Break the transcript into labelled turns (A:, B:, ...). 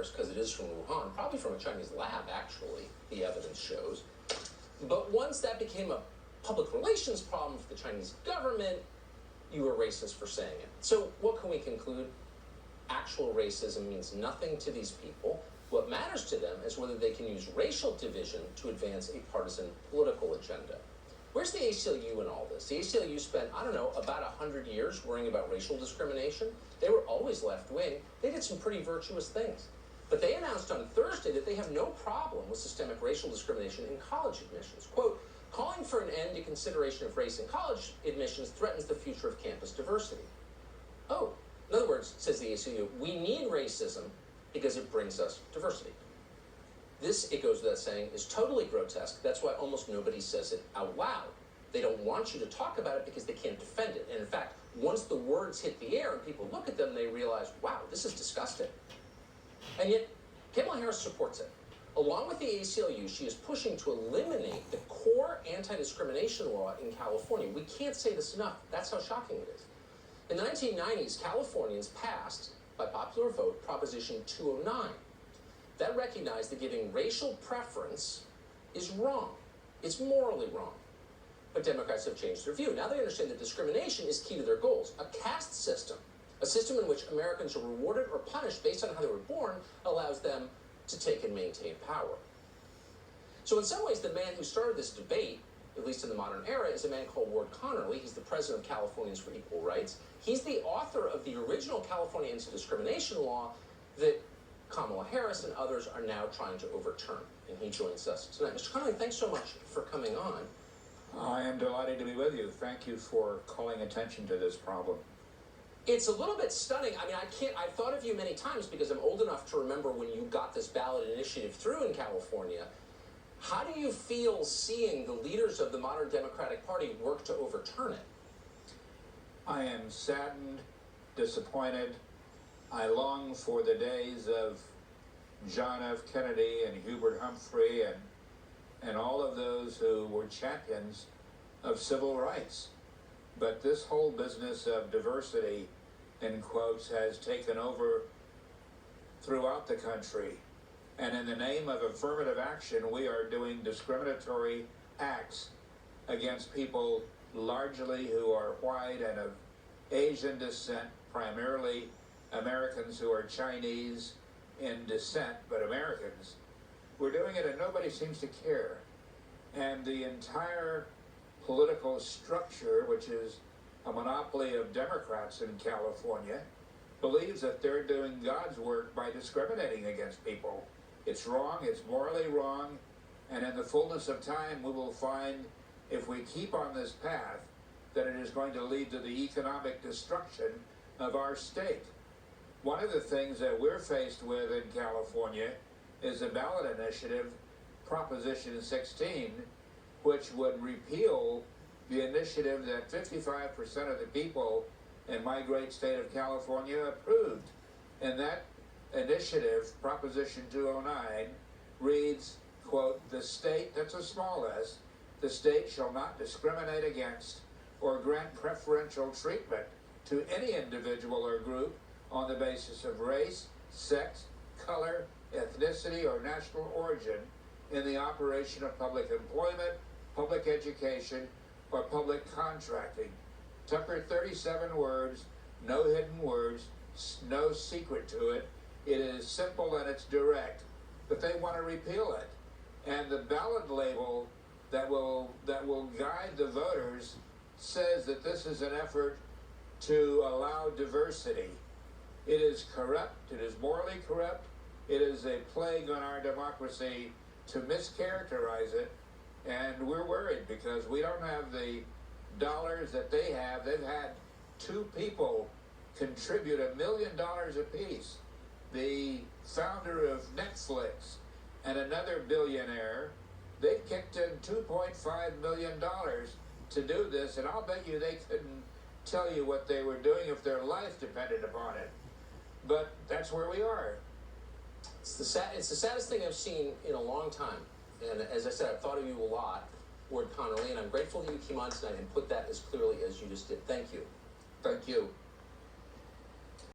A: virus because it is from Wuhan, probably from a Chinese lab, actually, the evidence shows. But once that became a public relations problem for the Chinese government, you were racist for saying it. So what can we conclude? Actual racism means nothing to these people. What matters to them is whether they can use racial division to advance a partisan political agenda. Where's the ACLU in all this? The ACLU spent, I don't know, about 100 years worrying about racial discrimination. They were always left-wing. They did some pretty virtuous things. But they announced on Thursday that they have no problem with systemic racial discrimination in college admissions. Quote, calling for an end to consideration of race in college admissions threatens the future of campus diversity. Oh, in other words, says the ACLU, we need racism because it brings us diversity. This, it goes without saying, is totally grotesque. That's why almost nobody says it out loud. They don't want you to talk about it because they can't defend it. And in fact, once the words hit the air and people look at them, they realize, wow, this is disgusting. And yet, Kamala Harris supports it. Along with the ACLU, she is pushing to eliminate the core anti-discrimination law in California. We can't say this enough. That's how shocking it is. In the 1990s, Californians passed, by popular vote, Proposition 209. That recognized that giving racial preference is wrong. It's morally wrong. But Democrats have changed their view. Now they understand that discrimination is key to their goals. A caste system, a system in which Americans are rewarded or punished based on how they were born, allows them to take and maintain power. So in some ways, the man who started this debate, at least in the modern era, is a man called Ward Connerly. He's the president of Californians for Equal Rights. He's the author of the original California anti-discrimination law that Kamala Harris and others are now trying to overturn. And he joins us tonight. Mr. Connerly, thanks so much for coming on.
B: I am delighted to be with you. Thank you for calling attention to this problem.
A: It's a little bit stunning. I mean, I've thought of you many times because I'm old enough to remember when you got this ballot initiative through in California. How do you feel seeing the leaders of the modern Democratic Party work to overturn it?
B: I am saddened, disappointed. I long for the days of John F. Kennedy and Hubert Humphrey and all of those who were champions of civil rights. But this whole business of diversity, in quotes, has taken over throughout the country. And in the name of affirmative action, we are doing discriminatory acts against people largely who are white and of Asian descent, primarily Americans who are Chinese in descent, but Americans. We're doing it and nobody seems to care. And the entire political structure, which is a monopoly of Democrats in California, believes that they're doing God's work by discriminating against people. It's wrong, it's morally wrong, and in the fullness of time we will find, if we keep on this path, that it is going to lead to the economic destruction of our state. One of the things that we're faced with in California is a ballot initiative, Proposition 16, which would repeal the initiative that 55% of the people in my great state of California approved. And that initiative, Proposition 209, reads, quote, the state, that's a small s, the state shall not discriminate against or grant preferential treatment to any individual or group on the basis of race, sex, color, ethnicity, or national origin in the operation of public employment, public education, or public contracting. Tucker, 37 words, no hidden words, no secret to it. It is simple and it's direct, but they want to repeal it. And the ballot label that will guide the voters says that this is an effort to allow diversity. It is corrupt, it is morally corrupt, it is a plague on our democracy to mischaracterize it, and we're worried because we don't have the dollars that they have. They've had two people contribute $1 million apiece. The founder of Netflix and another billionaire, they've kicked in $2.5 million to do this, and I'll bet you they couldn't tell you what they were doing if their life depended upon it. But that's where we are.
A: It's the saddest thing I've seen in a long time. And as I said, I've thought of you a lot, Ward Connerly, and I'm grateful that you came on tonight and put that as clearly as you just did. Thank you.
B: Thank you.